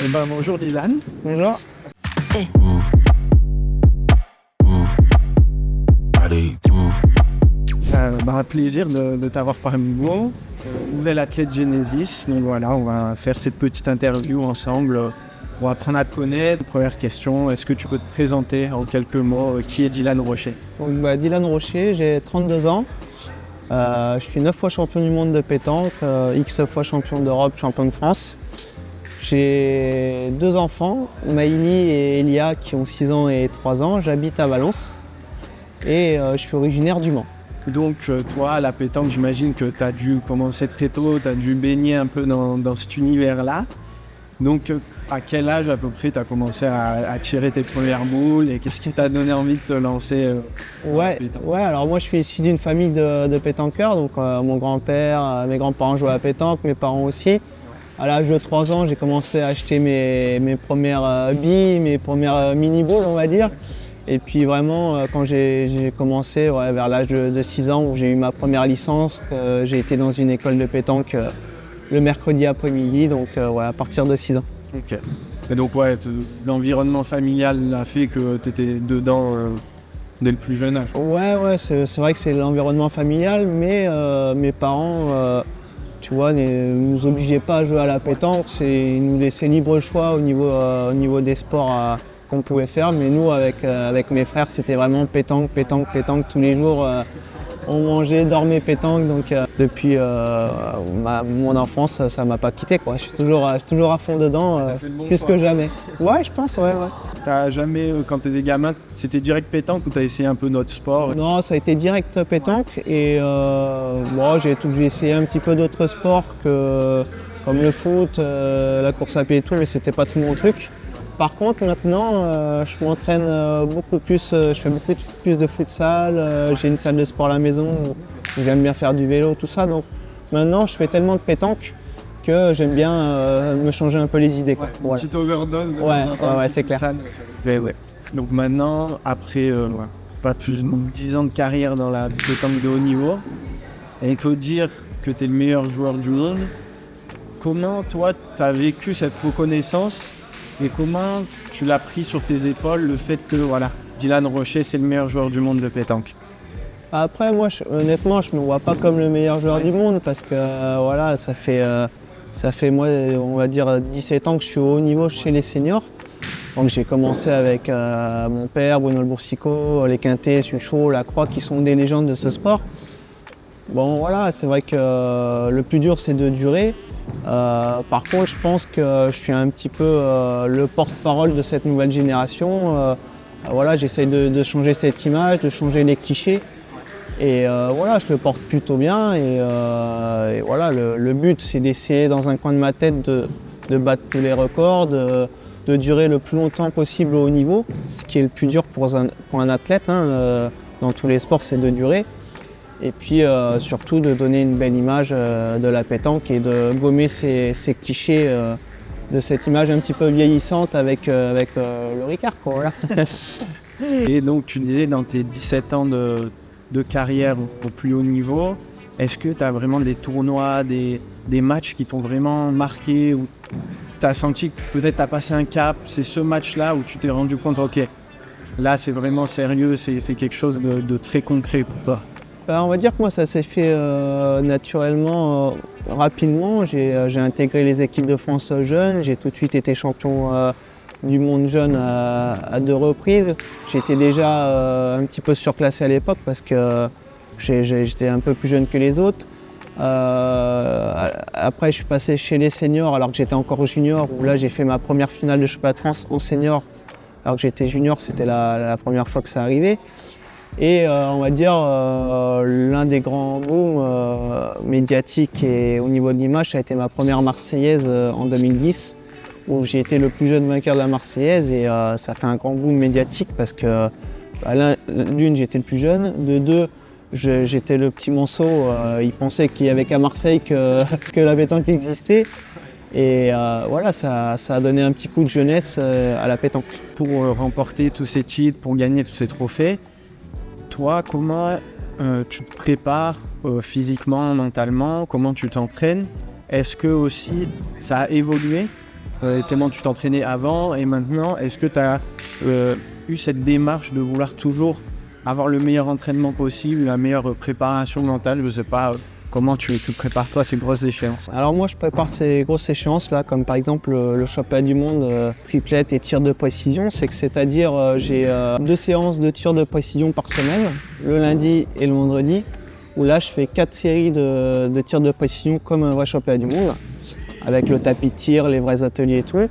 Bonjour Dylan. Bonjour. Move, move, body, move. Plaisir de t'avoir parmi nous. Nouvel athlète Genesis. Donc voilà, on va faire cette petite interview ensemble pour apprendre à te connaître. Première question, est-ce que tu peux te présenter en quelques mots qui est Dylan Rocher? Donc, Dylan Rocher, j'ai 32 ans. Je suis 9 fois champion du monde de pétanque, X fois champion d'Europe, champion de France. J'ai 2 enfants, Maïli et Elia, qui ont 6 ans et 3 ans. J'habite à Valence et je suis originaire du Mans. Donc toi, la pétanque, j'imagine que tu as dû commencer très tôt, tu as dû baigner un peu dans cet univers-là. Donc à quel âge à peu près tu as commencé à tirer tes premières boules et qu'est-ce qui t'a donné envie de te lancer dans la pétanque? Alors moi je suis issu d'une famille de pétanqueurs, donc mon grand-père, mes grands-parents jouaient à la pétanque, mes parents aussi. À l'âge de 3 ans, j'ai commencé à acheter mes premières billes, mes premières mini-boules, on va dire. Et puis vraiment, quand j'ai commencé vers l'âge de 6 ans, où j'ai eu ma première licence, j'ai été dans une école de pétanque le mercredi après-midi, donc à partir de 6 ans. Ok. Et donc l'environnement familial a fait que tu étais dedans dès le plus jeune âge. Ouais, c'est vrai que c'est l'environnement familial, mais mes parents, tu vois, ne nous obligeaient pas à jouer à la pétanque, ils nous laissaient libre choix au niveau des sports qu'on pouvait faire, mais nous avec mes frères c'était vraiment pétanque tous les jours. On mangeait, dormait pétanque, donc depuis mon enfance ça m'a pas quitté quoi. Je suis toujours à fond dedans, plus que jamais. Ouais, je pense, ouais. T'as jamais, quand t'étais gamin, c'était direct pétanque ou t'as essayé un peu d'autres sports? Non, ça a été direct pétanque et j'ai essayé un petit peu d'autres sports comme le foot, la course à pied et tout, mais c'était pas tout mon truc. Par contre, maintenant, je m'entraîne beaucoup plus, je fais beaucoup plus de futsal, j'ai une salle de sport à la maison où j'aime bien faire du vélo, tout ça. Donc maintenant, je fais tellement de pétanque que j'aime bien me changer un peu les idées. Quoi. Une petite overdose de ouais, c'est clair. Ouais. Donc maintenant, après pas plus de 10 ans de carrière dans la pétanque de haut niveau, et il faut dire que tu es le meilleur joueur du monde, comment toi, tu as vécu cette reconnaissance? Et comment tu l'as pris sur tes épaules, le fait que Dylan Rocher, c'est le meilleur joueur du monde de pétanque? Après, moi, honnêtement, je ne me vois pas comme le meilleur joueur du monde parce que ça fait moi, on va dire, 17 ans que je suis au haut niveau chez les seniors. Donc j'ai commencé avec mon père, Bruno Le Boursicot, les Quintet, Suchot, Lacroix, qui sont des légendes de ce sport. Bon voilà, c'est vrai que le plus dur c'est de durer. Par contre, je pense que je suis un petit peu le porte-parole de cette nouvelle génération. J'essaye de changer cette image, de changer les clichés. Et je le porte plutôt bien. Le but c'est d'essayer dans un coin de ma tête de battre tous les records, de durer le plus longtemps possible au haut niveau. Ce qui est le plus dur pour un athlète, dans tous les sports, c'est de durer. Et puis surtout de donner une belle image de la pétanque et de gommer ces clichés de cette image un petit peu vieillissante avec le Ricard. Voilà. Et donc tu disais dans tes 17 ans de carrière au plus haut niveau, est-ce que tu as vraiment des tournois, des matchs qui t'ont vraiment marqué, où tu as senti que peut-être tu as passé un cap, c'est ce match-là où tu t'es rendu compte, ok, là c'est vraiment sérieux, c'est quelque chose de très concret pour toi? On va dire que moi ça s'est fait naturellement, rapidement. J'ai intégré les équipes de France jeunes, j'ai tout de suite été champion du monde jeune à 2 reprises. J'étais déjà un petit peu surclassé à l'époque parce que j'étais un peu plus jeune que les autres. Après je suis passé chez les seniors alors que j'étais encore junior, où là j'ai fait ma première finale de championnat de France en senior alors que j'étais junior, c'était la première fois que ça arrivait. Et on va dire l'un des grands booms médiatiques et au niveau de l'image, ça a été ma première Marseillaise en 2010, où j'ai été le plus jeune vainqueur de la Marseillaise et ça fait un grand boom médiatique parce que d'une, j'étais le plus jeune, de deux, j'étais le petit monceau, ils pensaient qu'il n'y avait qu'à Marseille que la pétanque existait. Et ça a donné un petit coup de jeunesse à la pétanque. Pour remporter tous ces titres, pour gagner tous ces trophées, toi, comment tu te prépares physiquement, mentalement, comment tu t'entraînes? Est-ce que aussi ça a évolué tellement tu t'entraînais avant et maintenant, est-ce que tu as eu cette démarche de vouloir toujours avoir le meilleur entraînement possible, la meilleure préparation mentale? Je sais pas, comment tu prépares toi ces grosses échéances? Alors moi je prépare ces grosses échéances là, comme par exemple le championnat du monde triplette et tir de précision. C'est-à-dire j'ai 2 séances de tir de précision par semaine, le lundi et le vendredi, où là je fais 4 séries de tirs de précision comme un vrai championnat du monde, avec le tapis de tir, les vrais ateliers et tout.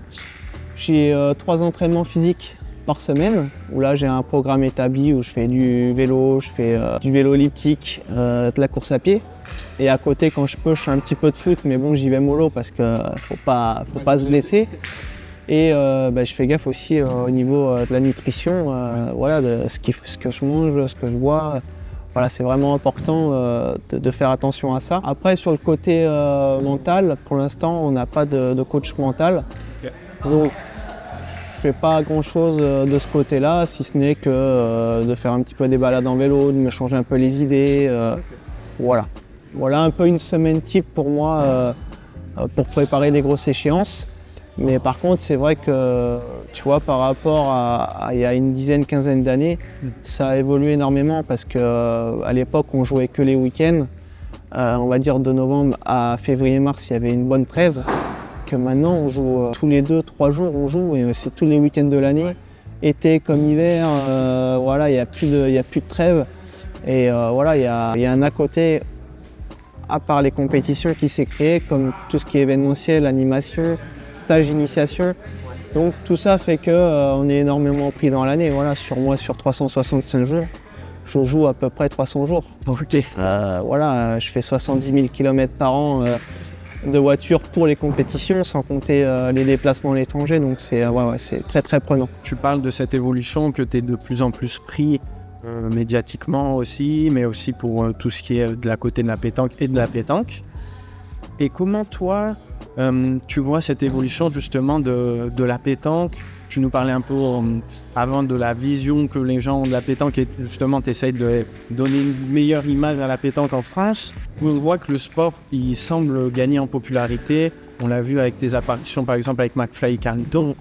J'ai 3 entraînements physiques par semaine, où là j'ai un programme établi où je fais du vélo, je fais du vélo elliptique, de la course à pied. Et à côté, quand je peux, je fais un petit peu de foot, mais bon, j'y vais mollo parce qu'il faut pas se blesser. Et je fais gaffe aussi au niveau de la nutrition, voilà, de ce que je mange, ce que je bois. Voilà, c'est vraiment important de faire attention à ça. Après, sur le côté mental, pour l'instant, on n'a pas de coach mental. Donc, je fais pas grand-chose de ce côté-là, si ce n'est que de faire un petit peu des balades en vélo, de me changer un peu les idées. Voilà. Voilà un peu une semaine type pour moi pour préparer des grosses échéances. Mais par contre, c'est vrai que, tu vois, par rapport à il y a une dizaine, quinzaine d'années, ça a évolué énormément parce qu'à l'époque, on jouait que les week-ends. On va dire de novembre à février-mars, il y avait une bonne trêve. Que maintenant, on joue tous les 2-3 jours, on joue et c'est tous les week-ends de l'année. Été comme hiver, voilà, il n'y a plus de trêve. Et voilà, il y a un à côté, à part les compétitions qui s'est créé, comme tout ce qui est événementiel, animation, stage, initiation. Donc tout ça fait qu'on est énormément pris dans l'année. Voilà, sur 365 jours, je joue à peu près 300 jours. Ok. Voilà, je fais 70 000 km par an de voiture pour les compétitions, sans compter les déplacements à l'étranger. Donc c'est très très prenant. Tu parles de cette évolution que tu es de plus en plus pris médiatiquement aussi, mais aussi pour tout ce qui est de la côté de la pétanque et de la pétanque. Et comment toi, tu vois cette évolution justement de la pétanque? Tu nous parlais un peu avant de la vision que les gens ont de la pétanque et justement tu essayes de donner une meilleure image à la pétanque en France. On voit que le sport, il semble gagner en popularité. On l'a vu avec tes apparitions par exemple avec McFly et Carlito.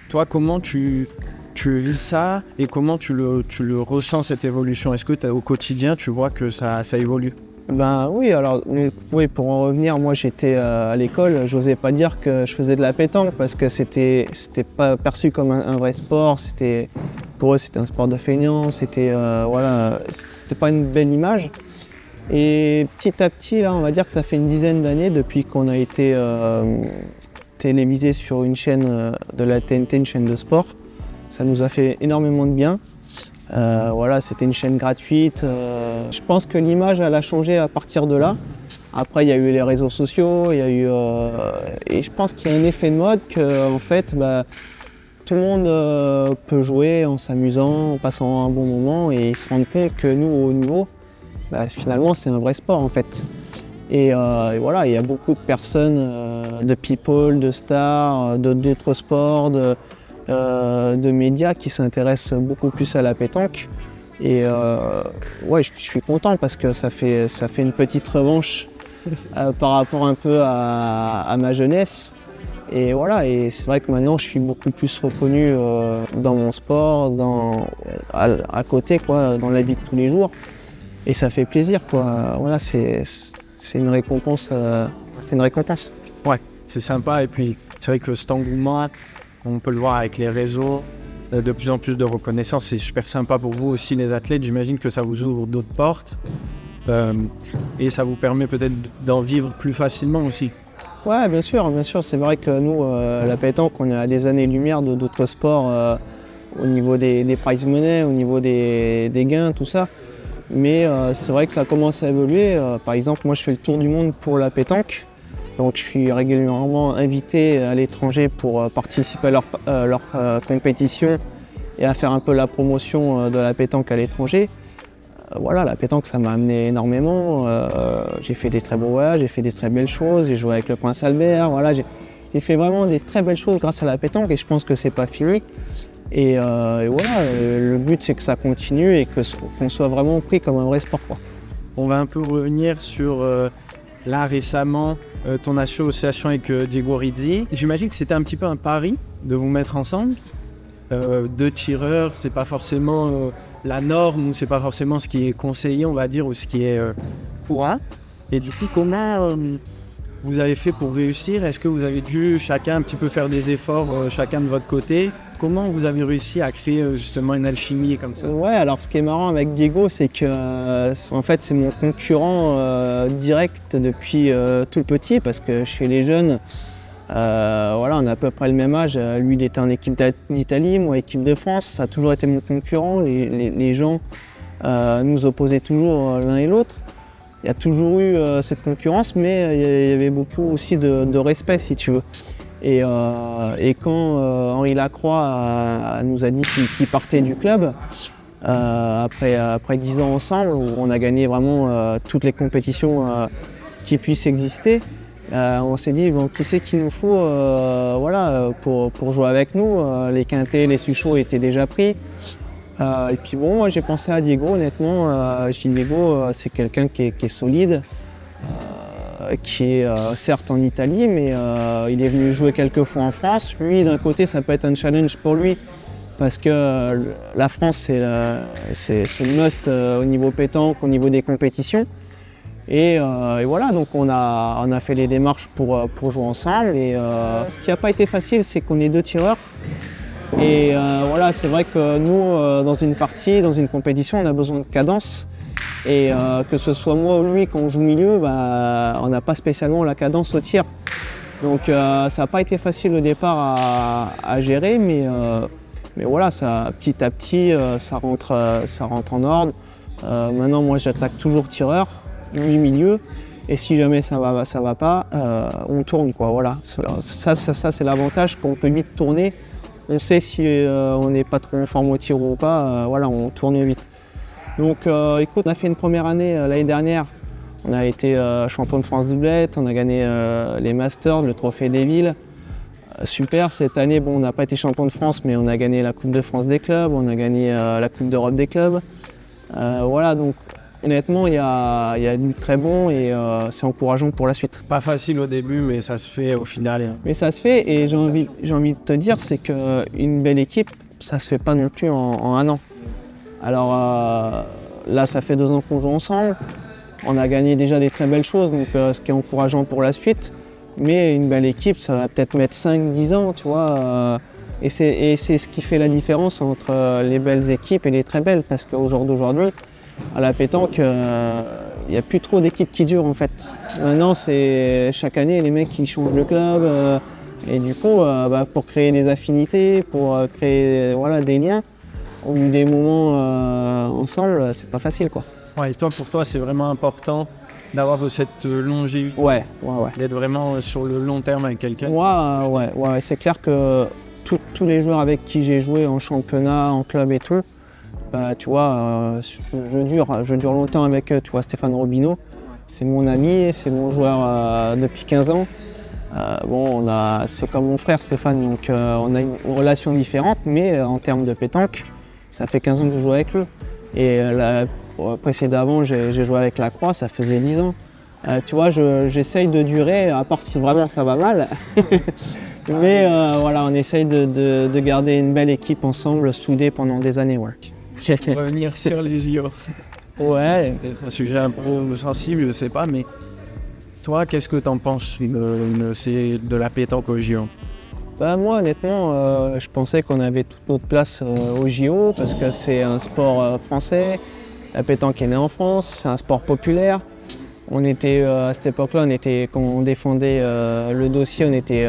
Toi, comment tu vis ça et comment tu le ressens cette évolution? Est-ce que au quotidien tu vois que ça évolue? Ben oui, alors oui, pour en revenir, moi j'étais à l'école, j'osais pas dire que je faisais de la pétanque parce que c'était pas perçu comme un vrai sport, pour eux c'était un sport de feignant, c'était pas une belle image. Et petit à petit, là, on va dire que ça fait une dizaine d'années depuis qu'on a été télévisé sur une chaîne de la TNT, une chaîne de sport. Ça nous a fait énormément de bien. Voilà, c'était une chaîne gratuite. Je pense que l'image elle a changé à partir de là. Après, il y a eu les réseaux sociaux, il y a eu et je pense qu'il y a un effet de mode que en fait, tout le monde peut jouer en s'amusant, en passant un bon moment et ils se rendent compte que nous, au haut niveau, finalement, c'est un vrai sport en fait. Et voilà, il y a beaucoup de personnes, de people, de stars, d'autres sports, de médias qui s'intéressent beaucoup plus à la pétanque. Et ouais, je suis content parce que ça fait une petite revanche par rapport un peu à ma jeunesse. Et voilà, et c'est vrai que maintenant je suis beaucoup plus reconnu dans mon sport, à côté, quoi, dans la vie de tous les jours. Et ça fait plaisir, quoi. Voilà, c'est une récompense. Ouais, c'est sympa. Et puis c'est vrai que cet engouement, on peut le voir avec les réseaux, de plus en plus de reconnaissance. C'est super sympa pour vous aussi, les athlètes. J'imagine que ça vous ouvre d'autres portes et ça vous permet peut-être d'en vivre plus facilement aussi. Ouais, bien sûr. C'est vrai que nous, la pétanque, on est à des années-lumière d'autres sports au niveau des prize money, au niveau des gains, tout ça. Mais c'est vrai que ça commence à évoluer. Par exemple, moi, je fais le tour du monde pour la pétanque. Donc je suis régulièrement invité à l'étranger pour participer à leur compétition et à faire un peu la promotion de la pétanque à l'étranger. Voilà, la pétanque ça m'a amené énormément. J'ai fait des très beaux voyages, j'ai fait des très belles choses, j'ai joué avec le Prince Albert. Voilà, j'ai fait vraiment des très belles choses grâce à la pétanque et je pense que c'est pas fini. Et voilà, le but c'est que ça continue et qu'on soit vraiment pris comme un vrai sport, quoi. On va un peu revenir sur là récemment, ton association avec Diego Rizzi. J'imagine que c'était un petit peu un pari de vous mettre ensemble. Deux tireurs, c'est pas forcément la norme ou c'est pas forcément ce qui est conseillé, on va dire, ou ce qui est courant. Et du coup, comment vous avez fait pour réussir? Est-ce que vous avez dû chacun un petit peu faire des efforts, chacun de votre côté? Comment vous avez réussi à créer justement une alchimie comme ça? Ouais, alors ce qui est marrant avec Diego, c'est que en fait c'est mon concurrent direct depuis tout petit, parce que chez les jeunes, voilà, on a à peu près le même âge. Lui, il était en équipe d'Italie, moi équipe de France. Ça a toujours été mon concurrent. Les gens nous opposaient toujours l'un et l'autre. Il y a toujours eu cette concurrence, mais il y avait beaucoup aussi de respect, si tu veux. Et quand Henri Lacroix nous a dit qu'il partait du club, après 10 ans ensemble, où on a gagné vraiment toutes les compétitions qui puissent exister, on s'est dit, bon, qui c'est qu'il nous faut voilà, pour jouer avec nous. Les quintés, les suchots étaient déjà pris. Et puis bon, moi j'ai pensé à Diego, honnêtement. Je dis Diego, c'est quelqu'un qui est solide, qui est certes en Italie, mais il est venu jouer quelques fois en France. Lui, d'un côté, ça peut être un challenge pour lui, parce que la France, c'est le must au niveau pétanque, au niveau des compétitions. Et voilà, donc on a fait les démarches pour jouer ensemble. Et ce qui n'a pas été facile, c'est qu'on est deux tireurs. Et voilà, c'est vrai que nous, dans une partie, dans une compétition, on a besoin de cadence. Et que ce soit moi ou lui, quand on joue milieu, bah, on n'a pas spécialement la cadence au tir. Donc ça n'a pas été facile au départ à gérer, mais voilà, ça, petit à petit, ça rentre en ordre. Maintenant, moi, j'attaque toujours tireur, lui milieu. Et si jamais ça va pas, on tourne, quoi. Voilà. Ça c'est l'avantage, qu'on peut vite tourner. On sait si on n'est pas trop en forme au tir ou pas, voilà, on tourne vite. Donc écoute, on a fait une première année l'année dernière. On a été champion de France doublette, on a gagné les Masters, le trophée des villes. Super, cette année, bon, on n'a pas été champion de France, mais on a gagné la Coupe de France des clubs, on a gagné la Coupe d'Europe des clubs. Voilà, donc honnêtement, il y a du très bon et c'est encourageant pour la suite. Pas facile au début, mais ça se fait au final. Mais ça se fait, et j'ai envie de te dire, c'est qu'une belle équipe, ça se fait pas non plus en un an. Alors là, ça fait 2 ans qu'on joue ensemble. On a gagné déjà des très belles choses, donc ce qui est encourageant pour la suite. Mais une belle équipe, ça va peut-être mettre 5-10 ans, tu vois. Et c'est ce qui fait la différence entre les belles équipes et les très belles, parce qu'au jour d'aujourd'hui, à la pétanque, il n'y a plus trop d'équipes qui durent en fait. Maintenant, c'est chaque année les mecs qui changent de club, et du coup, pour créer des affinités, pour créer voilà, des liens, au bout des moments ensemble, c'est pas facile, quoi. Ouais, et toi, pour toi, c'est vraiment important d'avoir cette longévité, Ouais. d'être vraiment sur le long terme avec quelqu'un. Ouais, c'est clair que tous les joueurs avec qui j'ai joué en championnat, en club et tout, bah, tu vois, je dure longtemps avec eux. Tu vois, Stéphane Robineau, c'est mon ami, c'est mon joueur depuis 15 ans. Bon, c'est comme mon frère Stéphane, donc on a une relation différente, mais en termes de pétanque, ça fait 15 ans que je joue avec lui. Et précédemment, j'ai joué avec Lacroix, ça faisait 10 ans. Tu vois, j'essaye de durer, à part si vraiment ça va mal. Mais voilà, on essaye de garder une belle équipe ensemble, soudée pendant des années. Ouais. Revenir sur les JO. Ouais. C'est un sujet un peu sensible, je sais pas, mais toi, qu'est-ce que t'en penses c'est de la pétanque aux JO? Bah, moi, honnêtement, je pensais qu'on avait toute notre place aux JO, parce que c'est un sport français. La pétanque est née en France, c'est un sport populaire. On était, à cette époque-là, quand on défendait le dossier, on était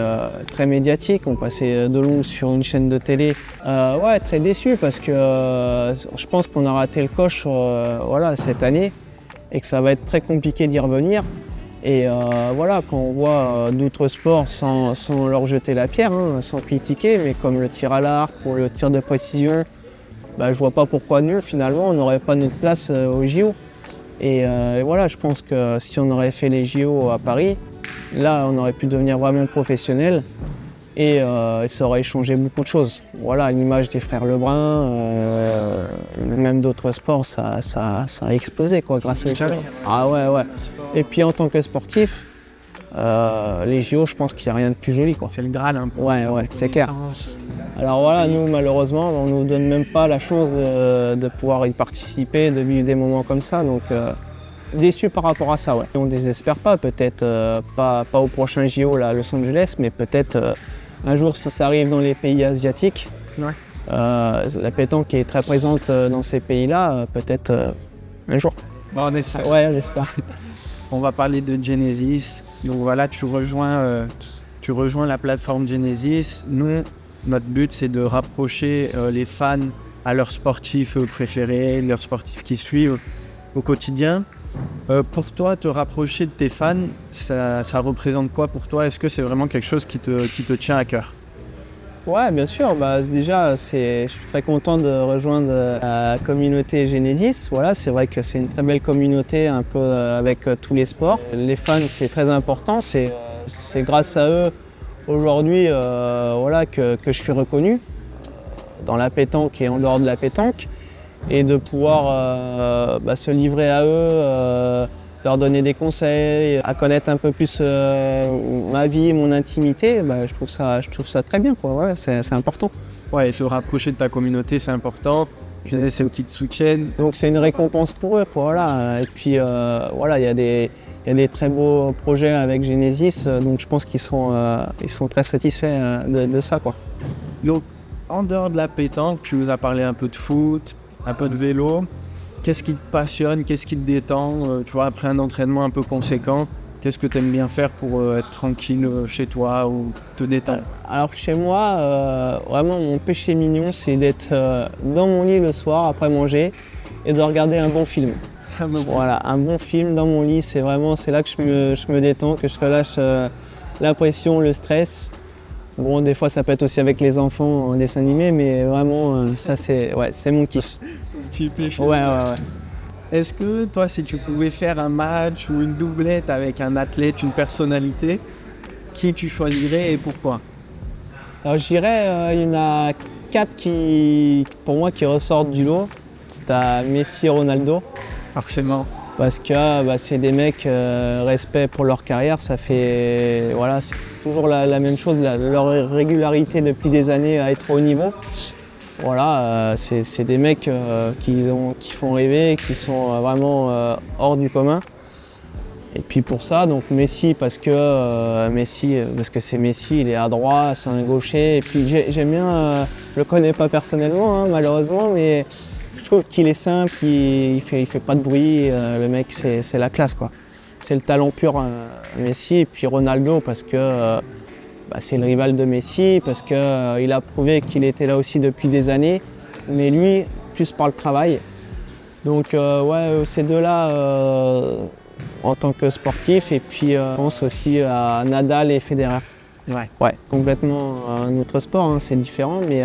très médiatique. On passait de longue sur une chaîne de télé. Ouais, très déçu, parce que je pense qu'on a raté le coche voilà, cette année, et que ça va être très compliqué d'y revenir. Et voilà, quand on voit d'autres sports, sans leur jeter la pierre, hein, sans critiquer, mais comme le tir à l'arc ou le tir de précision, bah, je vois pas pourquoi nous, finalement, on n'aurait pas notre place aux JO. Et voilà, je pense que si on aurait fait les JO à Paris, là, on aurait pu devenir vraiment professionnel, et ça aurait changé beaucoup de choses. Voilà, l'image des frères Lebrun, même d'autres sports, ça a explosé, quoi, grâce aux JO. Ah ouais. Et puis en tant que sportif, Les JO, je pense qu'il n'y a rien de plus joli, quoi. C'est le Graal un peu. Ouais, c'est clair. Connaissance. Alors voilà, nous malheureusement, on ne nous donne même pas la chance de pouvoir y participer, de vivre des moments comme ça. Donc déçu par rapport à ça, ouais. On ne désespère pas, peut-être pas au prochain JO là, à Los Angeles, mais peut-être un jour si ça arrive dans les pays asiatiques. Ouais. La pétanque est très présente dans ces pays-là, peut-être un jour. Bon, on espère. Ouais, on espère. On va parler de Genesis. Donc voilà, tu rejoins la plateforme Genesis. Nous, notre but, c'est de rapprocher les fans à leurs sportifs préférés, leurs sportifs qui suivent au quotidien. Pour toi, te rapprocher de tes fans, ça représente quoi pour toi? Est-ce que c'est vraiment quelque chose qui te tient à cœur? Ouais, bien sûr. Déjà, je suis très content de rejoindre la communauté Genesis. Voilà, c'est vrai que c'est une très belle communauté, un peu avec tous les sports. Les fans, c'est très important. C'est grâce à eux aujourd'hui que je suis reconnu dans la pétanque et en dehors de la pétanque. Et de pouvoir se livrer à eux, leur donner des conseils, à connaître un peu plus ma vie, mon intimité, je trouve ça très bien, quoi. Ouais, c'est important. Ouais, se rapprocher de ta communauté, c'est important. Je disais, c'est eux qui te soutiennent. Donc c'est une récompense pour eux, quoi, voilà. Et puis il y a des très beaux projets avec Genesis, donc je pense qu'ils sont très satisfaits de ça, quoi. Donc, en dehors de la pétanque, tu nous as parlé un peu de foot, un peu de vélo. Qu'est-ce qui te passionne, qu'est-ce qui te détend, tu vois, après un entraînement un peu conséquent, qu'est-ce que tu aimes bien faire pour être tranquille chez toi ou te détendre? Alors chez moi, vraiment mon péché mignon, c'est d'être dans mon lit le soir après manger et de regarder un bon film. Voilà, un bon film dans mon lit, c'est là que je me détends, que je relâche la pression, le stress. Bon, des fois ça peut être aussi avec les enfants en dessin animé, mais vraiment ça c'est mon kiff. Petit péché. Ouais. Est-ce que toi, si tu pouvais faire un match ou une doublette avec un athlète, une personnalité, qui tu choisirais et pourquoi? Alors je dirais, il y en a 4 pour moi qui ressortent du lot. C'est à Messi et Ronaldo. Forcément. Parce que c'est des mecs, respect pour leur carrière, ça fait, voilà, c'est toujours la même chose, leur régularité depuis des années à être au haut niveau. Voilà, c'est des mecs qui font rêver, qui sont vraiment hors du commun. Et puis pour ça, donc Messi parce que c'est Messi, il est à droite, c'est un gaucher. Et puis j'aime bien, je le connais pas personnellement, malheureusement, mais je trouve qu'il est simple, il fait pas de bruit. Le mec, c'est la classe, quoi. C'est le talent pur, Messi. Et puis Ronaldo parce que c'est le rival de Messi, parce qu'il a prouvé qu'il était là aussi depuis des années, mais lui, plus par le travail. Donc ces deux-là en tant que sportif, et puis je pense aussi à Nadal et Federer. Ouais, complètement un autre sport, c'est différent, mais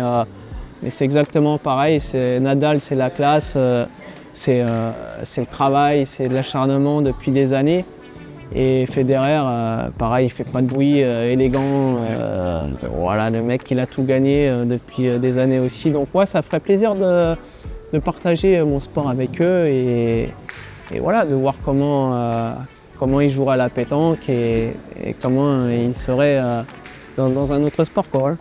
c'est exactement pareil. Nadal, c'est la classe, c'est le travail, c'est de l'acharnement depuis des années. Et Federer, pareil, il fait pas de bruit, élégant. Voilà, le mec, il a tout gagné depuis des années aussi. Donc ça ferait plaisir de partager mon sport avec eux et voilà, de voir comment ils joueraient à la pétanque et comment ils seraient dans un autre sport, quoi.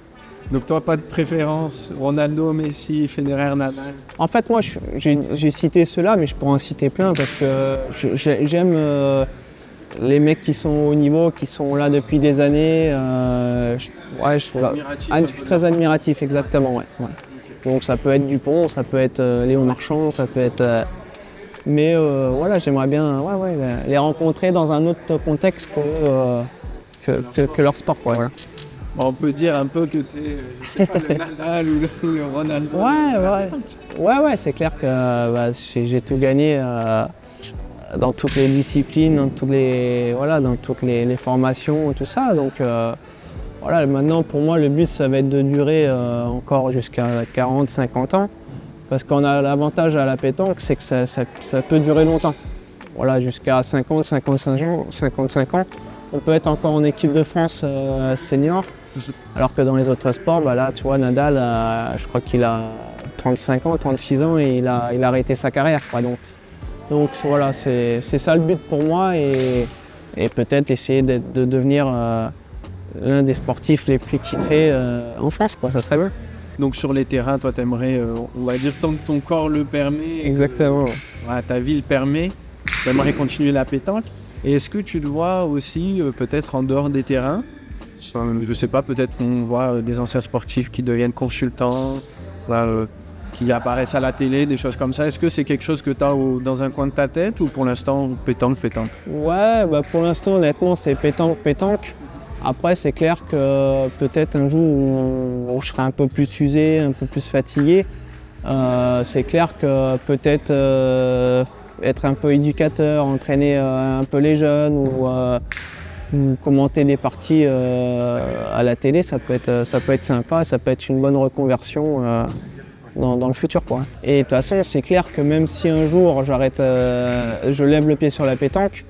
Donc toi, pas de préférence, Ronaldo, Messi, Federer, Nadal? En fait, moi, j'ai cité ceux-là, mais je pourrais en citer plein parce que j'aime les mecs qui sont au niveau, qui sont là depuis des années. Je suis très admiratif, exactement. Ouais. Donc ça peut être Dupont, ça peut être Léon Marchand, ça peut être... mais voilà, j'aimerais bien les rencontrer dans un autre contexte que leur sport, quoi. Voilà. On peut dire un peu que tu es le Nadal ou le Ronaldo. Ouais, c'est clair que j'ai tout gagné dans toutes les disciplines, dans toutes les formations et tout ça. Donc voilà, maintenant pour moi le but ça va être de durer encore jusqu'à 40-50 ans. Parce qu'on a l'avantage à la pétanque, c'est que ça peut durer longtemps. Voilà, jusqu'à 50, 55 ans. On peut être encore en équipe de France senior. Alors que dans les autres sports, là, tu vois, Nadal, je crois qu'il a 35 ans, 36 ans et il a arrêté sa carrière, quoi. Donc voilà, c'est ça le but pour moi et et peut-être essayer de devenir l'un des sportifs les plus titrés en France, quoi, ça serait bien. Donc sur les terrains, toi, t'aimerais, on va dire, tant que ton corps le permet, Exactement. ta vie le permet, t'aimerais continuer la pétanque. Et est-ce que tu te vois aussi, peut-être en dehors des terrains, je sais pas, peut-être qu'on voit des anciens sportifs qui deviennent consultants, qui apparaissent à la télé, des choses comme ça. Est-ce que c'est quelque chose que tu as dans un coin de ta tête ou pour l'instant, pétanque? Ouais, pour l'instant, honnêtement, c'est pétanque. Après, c'est clair que peut-être un jour où je serai un peu plus usé, un peu plus fatigué, c'est clair que peut-être être un peu éducateur, entraîner un peu les jeunes ou commenter des parties à la télé, ça peut être sympa, ça peut être une bonne reconversion dans le futur, quoi. Et de toute façon, c'est clair que même si un jour je lève le pied sur la pétanque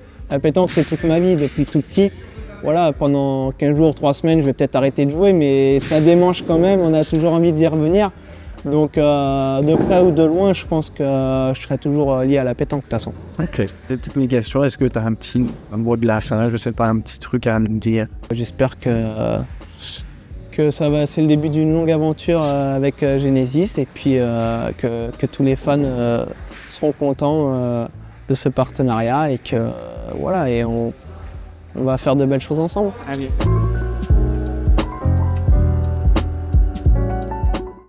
c'est toute ma vie depuis tout petit. Voilà, pendant 15 jours, 3 semaines, je vais peut-être arrêter de jouer, mais ça démange quand même, on a toujours envie d'y revenir. Donc de près ou de loin, je pense que je serai toujours lié à la pétanque de toute façon. Ok. Des petites questions, est-ce que tu as un mot de la fin, je sais pas, un petit truc à nous dire? J'espère que c'est le début d'une longue aventure avec Genesis et puis que tous les fans seront contents de ce partenariat et que voilà, et on va faire de belles choses ensemble. Allez.